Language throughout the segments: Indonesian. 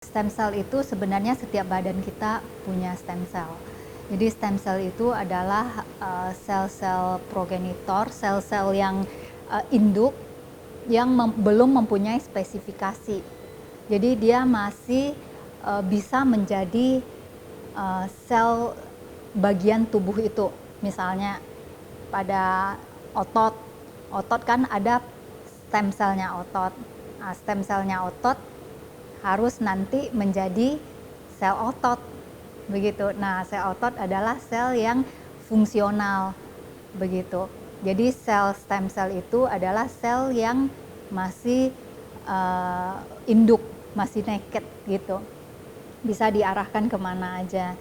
Stem cell itu sebenarnya setiap badan kita punya stem cell. Jadi stem cell itu adalah sel-sel progenitor, sel-sel yang induk yang belum mempunyai spesifikasi. Jadi dia masih bisa menjadi sel bagian tubuh itu. Misalnya pada otot, otot kan ada stem selnya otot. Nah, stem selnya otot harus nanti menjadi sel otot, begitu. Nah, sel otot adalah sel yang fungsional, begitu. Jadi sel stem cell itu adalah sel yang masih induk, masih naked gitu. Bisa diarahkan kemana aja.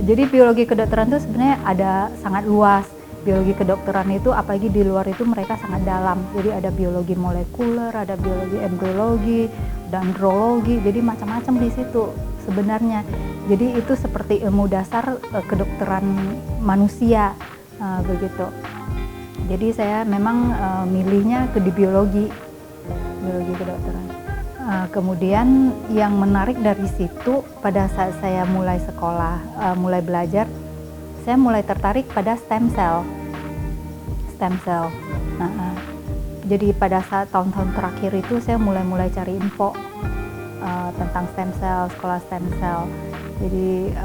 Jadi biologi kedokteran itu sebenarnya ada sangat luas. Biologi kedokteran itu apalagi di luar itu mereka sangat dalam. Jadi ada biologi molekuler, ada biologi embriologi, dendrologi. Jadi macam-macam di situ sebenarnya. Jadi itu seperti ilmu dasar kedokteran manusia begitu. Jadi saya memang milihnya di biologi kedokteran. Kemudian yang menarik dari situ pada saat saya mulai sekolah, mulai belajar, saya mulai tertarik pada stem cell. Jadi pada saat tahun-tahun terakhir itu saya mulai cari info tentang stem cell, sekolah stem cell. Jadi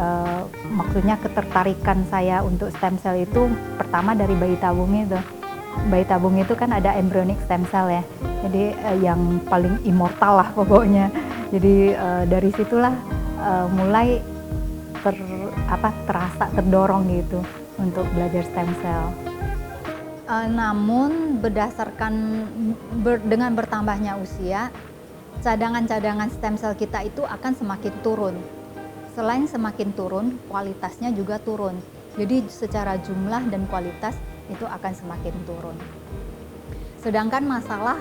maksudnya ketertarikan saya untuk stem cell itu pertama dari bayi tabung itu. Bayi tabung itu kan ada embryonic stem cell ya, jadi yang paling immortal lah pokoknya. Jadi dari situlah mulai terasa terdorong gitu untuk belajar stem cell. Namun dengan bertambahnya usia, cadangan-cadangan stem cell kita itu akan semakin turun. Selain semakin turun, kualitasnya juga turun. Jadi secara jumlah dan kualitas itu akan semakin turun. Sedangkan masalah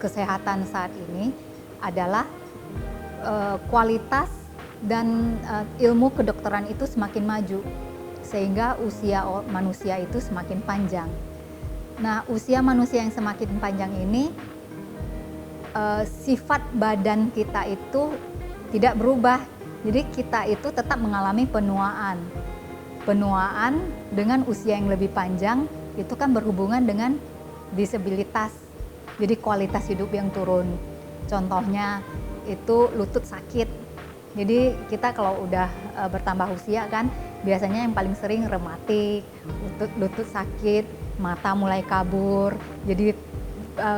kesehatan saat ini adalah kualitas dan ilmu kedokteran itu semakin maju, sehingga usia manusia itu semakin panjang. Nah, usia manusia yang semakin panjang ini, sifat badan kita itu tidak berubah. Jadi kita itu tetap mengalami penuaan. Penuaan dengan usia yang lebih panjang itu kan berhubungan dengan disabilitas. Jadi kualitas hidup yang turun. Contohnya itu lutut sakit. Jadi kita kalau udah bertambah usia kan biasanya yang paling sering rematik, lutut sakit, mata mulai kabur. Jadi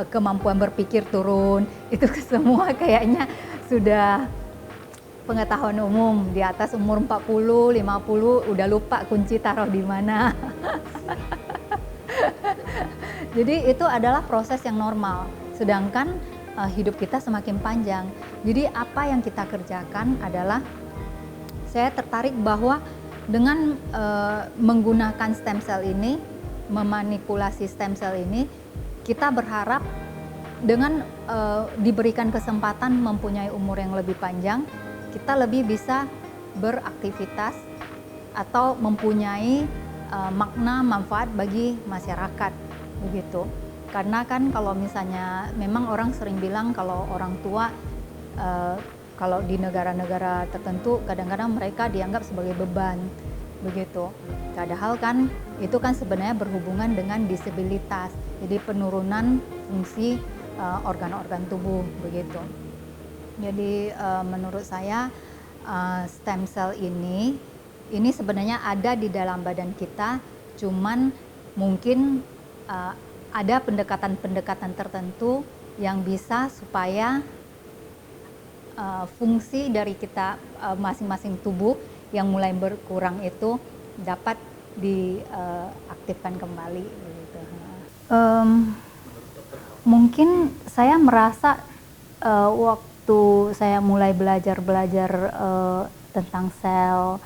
kemampuan berpikir turun. Itu semua kayaknya sudah pengetahuan umum. Di atas umur 40, 50 udah lupa kunci taruh di mana. Jadi itu adalah proses yang normal. Sedangkan hidup kita semakin panjang. Jadi apa yang kita kerjakan adalah saya tertarik bahwa dengan menggunakan stem cell ini, memanipulasi stem cell ini, kita berharap dengan diberikan kesempatan mempunyai umur yang lebih panjang, kita lebih bisa beraktivitas atau mempunyai makna manfaat bagi masyarakat begitu. Karena kan kalau misalnya memang orang sering bilang kalau orang tua kalau di negara-negara tertentu kadang-kadang mereka dianggap sebagai beban begitu. Padahal kan itu kan sebenarnya berhubungan dengan disabilitas. Jadi penurunan fungsi organ-organ tubuh begitu. Jadi menurut saya stem cell ini sebenarnya ada di dalam badan kita, cuman mungkin ada pendekatan-pendekatan tertentu yang bisa supaya fungsi dari kita masing-masing tubuh yang mulai berkurang itu dapat diaktifkan kembali. Begitu. Mungkin saya merasa waktu saya mulai belajar tentang sel,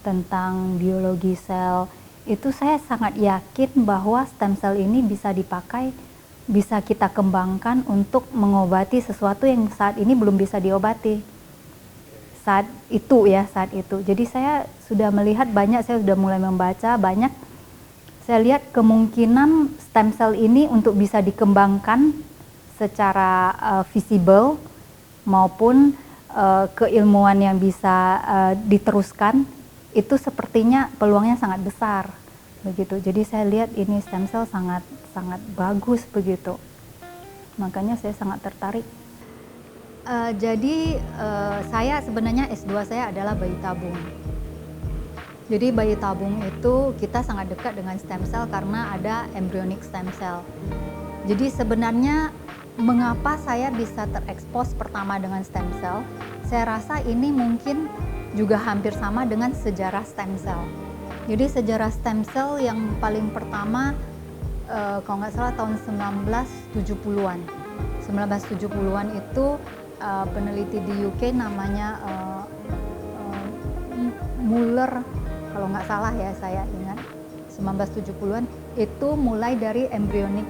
tentang biologi sel, itu saya sangat yakin bahwa stem cell ini bisa dipakai, bisa kita kembangkan untuk mengobati sesuatu yang saat ini belum bisa diobati. Saat itu. Jadi saya sudah melihat banyak, saya sudah mulai membaca banyak saya lihat kemungkinan stem cell ini untuk bisa dikembangkan secara visible maupun keilmuan yang bisa diteruskan itu sepertinya peluangnya sangat besar begitu. Jadi saya lihat ini stem cell sangat bagus begitu. Makanya saya sangat tertarik. Jadi saya sebenarnya S2 saya adalah bayi tabung. Jadi bayi tabung itu kita sangat dekat dengan stem cell karena ada embryonic stem cell. Jadi sebenarnya mengapa saya bisa terekspos pertama dengan stem cell? Saya rasa ini mungkin juga hampir sama dengan sejarah stem cell. Jadi sejarah stem cell yang paling pertama kalau nggak salah tahun 1970-an. 1970-an itu peneliti di UK namanya Muller, kalau nggak salah ya saya ingat, 1970-an itu mulai dari embryonic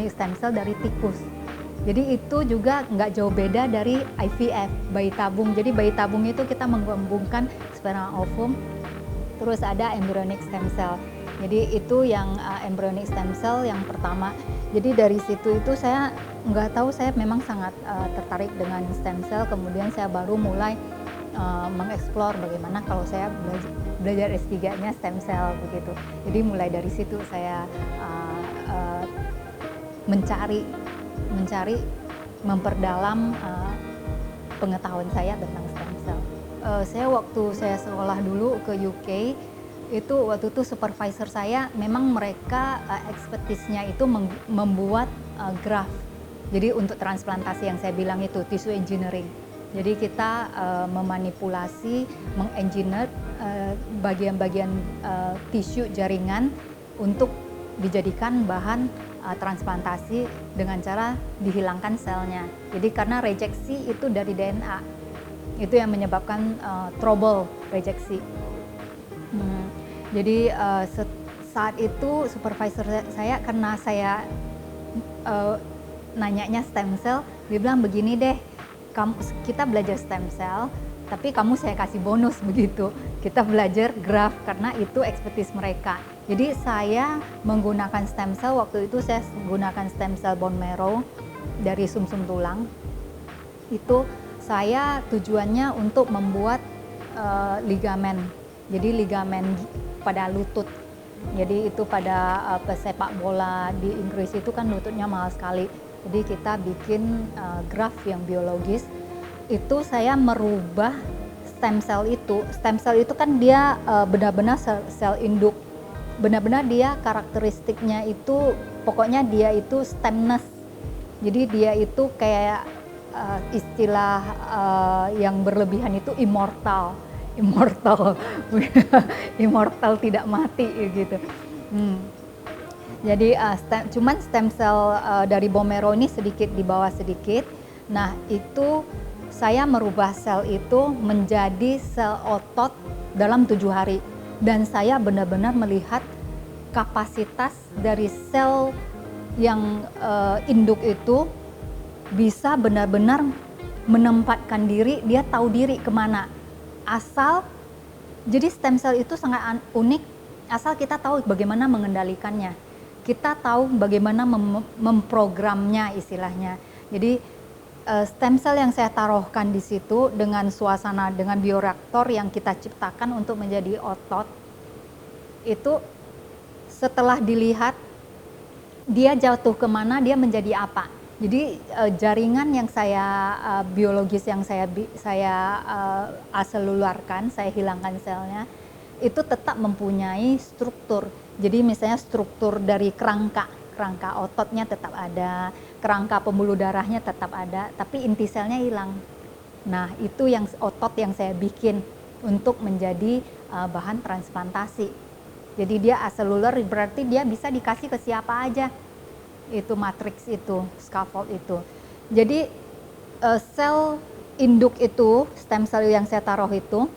stem cell dari tikus. Jadi itu juga nggak jauh beda dari IVF, bayi tabung. Jadi bayi tabung itu kita menggabungkan sperma ovum, terus ada embryonic stem cell. Jadi itu yang embryonic stem cell yang pertama. Jadi dari situ itu saya nggak tahu, saya memang sangat tertarik dengan stem cell. Kemudian saya baru mulai mengeksplor bagaimana kalau saya belajar S3-nya stem cell begitu. Jadi mulai dari situ saya mencari memperdalam pengetahuan saya tentang stem cell. Saya waktu saya sekolah dulu ke UK itu waktu itu supervisor saya memang mereka expertise-nya itu membuat graft. Jadi untuk transplantasi yang saya bilang itu tissue engineering. Jadi kita memanipulasi, mengengineer bagian-bagian tisu jaringan untuk dijadikan bahan transplantasi dengan cara dihilangkan selnya. Jadi karena rejeksi itu dari DNA, itu yang menyebabkan trouble rejeksi. Jadi saat itu supervisor saya, karena saya nanyanya stem cell, dia bilang begini deh, kita belajar stem cell, tapi kamu saya kasih bonus begitu. Kita belajar graft karena itu expertise mereka. Jadi saya menggunakan stem cell, waktu itu saya menggunakan stem cell bone marrow dari sumsum tulang. Itu saya tujuannya untuk membuat ligamen. Jadi ligamen pada lutut. Jadi itu pada pesepak bola di Inggris itu kan lututnya mahal sekali. Jadi kita bikin graft yang biologis. Itu saya merubah stem cell itu. Stem cell itu kan dia benar-benar sel induk. Benar-benar dia karakteristiknya itu, pokoknya dia itu stemness. Jadi dia itu kayak istilah yang berlebihan itu immortal. Immortal tidak mati gitu. Jadi cuman stem cell dari bone marrow ini sedikit di bawah sedikit. Nah itu saya merubah sel itu menjadi sel otot dalam 7 hari. Dan saya benar-benar melihat kapasitas dari sel yang induk itu bisa benar-benar menempatkan diri, dia tahu diri kemana. Asal, jadi stem cell itu sangat unik, asal kita tahu bagaimana mengendalikannya. Kita tahu bagaimana memprogramnya istilahnya. Jadi stem cell yang saya taruhkan di situ dengan suasana, dengan bioreaktor yang kita ciptakan untuk menjadi otot, itu setelah dilihat dia jatuh kemana, dia menjadi apa. Jadi jaringan yang saya biologis yang saya aselularkan, saya hilangkan selnya, itu tetap mempunyai struktur. Jadi misalnya struktur dari kerangka ototnya tetap ada, kerangka pembuluh darahnya tetap ada, tapi inti selnya hilang. Nah itu yang otot yang saya bikin untuk menjadi bahan transplantasi. Jadi dia aselular, berarti dia bisa dikasih ke siapa aja. Itu matriks itu, scaffold itu. Jadi sel induk itu, stem cell yang saya taruh itu,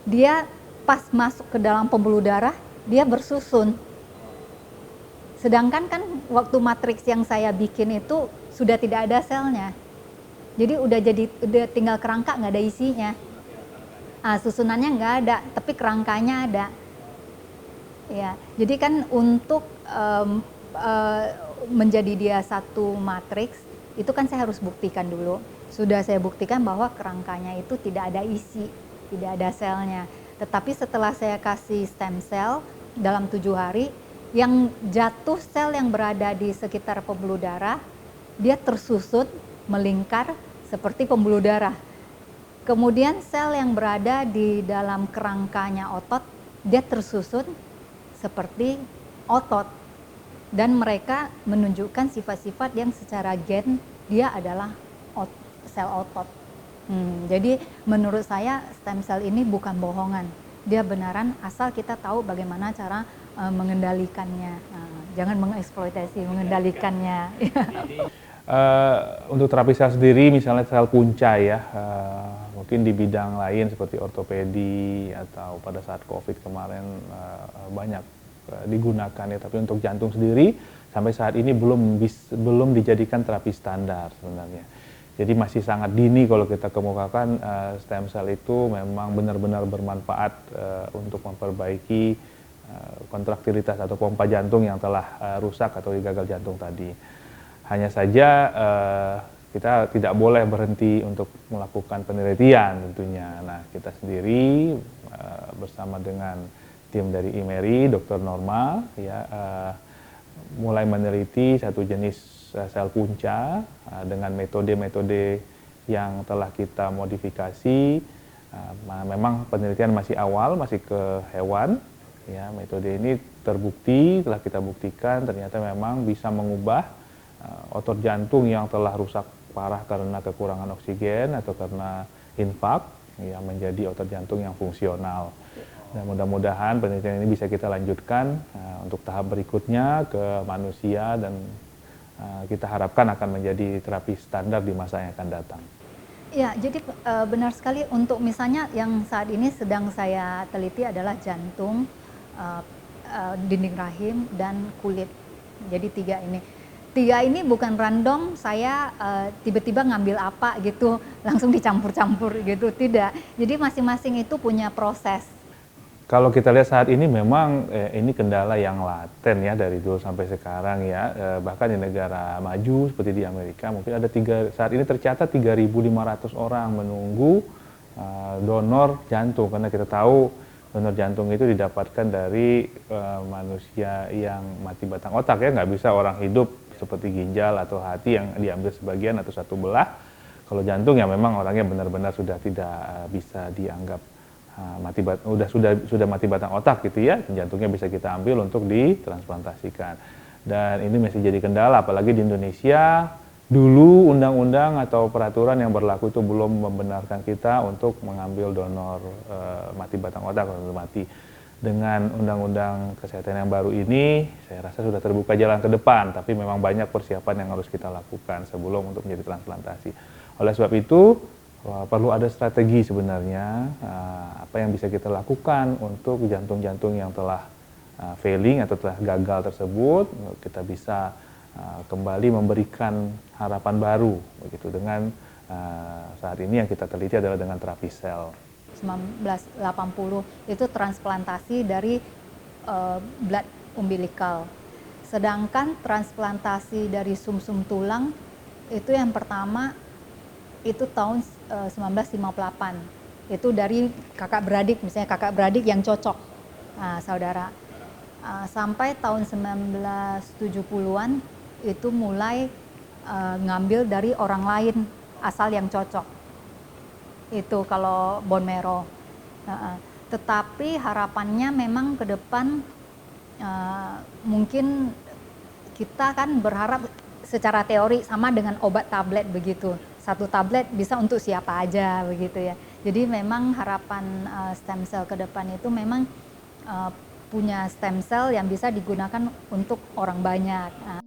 dia pas masuk ke dalam pembuluh darah, dia bersusun. Sedangkan kan waktu matriks yang saya bikin itu sudah tidak ada selnya. Jadi udah tinggal kerangka, nggak ada isinya. Susunannya nggak ada, tapi kerangkanya ada. Ya, jadi kan untuk menjadi dia satu matriks, itu kan saya harus buktikan dulu. Sudah saya buktikan bahwa kerangkanya itu tidak ada isi, tidak ada selnya. Tetapi setelah saya kasih stem cell dalam 7 hari, yang jatuh sel yang berada di sekitar pembuluh darah, dia tersusun melingkar seperti pembuluh darah. Kemudian sel yang berada di dalam kerangkanya otot, dia tersusun seperti otot. Dan mereka menunjukkan sifat-sifat yang secara gen dia adalah sel otot. Jadi menurut saya stem cell ini bukan bohongan. Dia benaran asal kita tahu bagaimana cara mengendalikannya. Jangan mengeksploitasi, mengendalikannya. Untuk terapi sel sendiri, misalnya sel punca ya, mungkin di bidang lain seperti ortopedi atau pada saat COVID kemarin banyak digunakan ya, tapi untuk jantung sendiri sampai saat ini belum dijadikan terapi standar sebenarnya. Jadi masih sangat dini kalau kita kemukakan stem cell itu memang benar-benar bermanfaat untuk memperbaiki kontraktilitas atau pompa jantung yang telah rusak atau gagal jantung tadi. Hanya saja kita tidak boleh berhenti untuk melakukan penelitian tentunya. Nah, kita sendiri bersama dengan tim dari IMERI, Dr. Norma, ya, mulai meneliti satu jenis sel punca dengan metode-metode yang telah kita modifikasi. Memang penelitian masih awal, masih ke hewan. Ya, metode ini terbukti, telah kita buktikan ternyata memang bisa mengubah otot jantung yang telah rusak parah karena kekurangan oksigen atau karena infak ya, menjadi otot jantung yang fungsional. Dan mudah-mudahan penelitian ini bisa kita lanjutkan untuk tahap berikutnya ke manusia dan kita harapkan akan menjadi terapi standar di masa yang akan datang. Ya, jadi benar sekali untuk misalnya yang saat ini sedang saya teliti adalah jantung, dinding rahim, dan kulit. Jadi 3 ini. 3 ini bukan random saya tiba-tiba ngambil apa gitu, langsung dicampur-campur gitu, tidak. Jadi masing-masing itu punya proses. Kalau kita lihat saat ini memang ini kendala yang laten ya dari dulu sampai sekarang ya, bahkan di negara maju seperti di Amerika mungkin ada saat ini tercatat 3.500 orang menunggu donor jantung, karena kita tahu donor jantung itu didapatkan dari manusia yang mati batang otak ya, nggak bisa orang hidup seperti ginjal atau hati yang diambil sebagian atau satu belah. Kalau jantung ya memang orangnya benar-benar sudah tidak bisa dianggap sudah mati batang otak gitu ya, jantungnya bisa kita ambil untuk ditransplantasikan. Dan ini masih jadi kendala, apalagi di Indonesia dulu undang-undang atau peraturan yang berlaku itu belum membenarkan kita untuk mengambil donor mati batang otak atau mati. Dengan undang-undang kesehatan yang baru ini, saya rasa sudah terbuka jalan ke depan, tapi memang banyak persiapan yang harus kita lakukan sebelum untuk menjadi transplantasi. Oleh sebab itu, perlu ada strategi sebenarnya, apa yang bisa kita lakukan untuk jantung-jantung yang telah failing atau telah gagal tersebut, kita bisa kembali memberikan harapan baru, begitu dengan saat ini yang kita teliti adalah dengan terapi sel. 1980 itu transplantasi dari blood umbilikal. Sedangkan transplantasi dari sumsum tulang itu yang pertama itu tahun 1958. Itu dari kakak beradik, misalnya kakak beradik yang cocok, saudara. Sampai tahun 1970-an itu mulai ngambil dari orang lain asal yang cocok. Itu kalau bone marrow. Tetapi harapannya memang ke depan mungkin kita kan berharap secara teori sama dengan obat tablet begitu. Satu tablet bisa untuk siapa aja begitu ya. Jadi memang harapan stem cell ke depan itu memang punya stem cell yang bisa digunakan untuk orang banyak.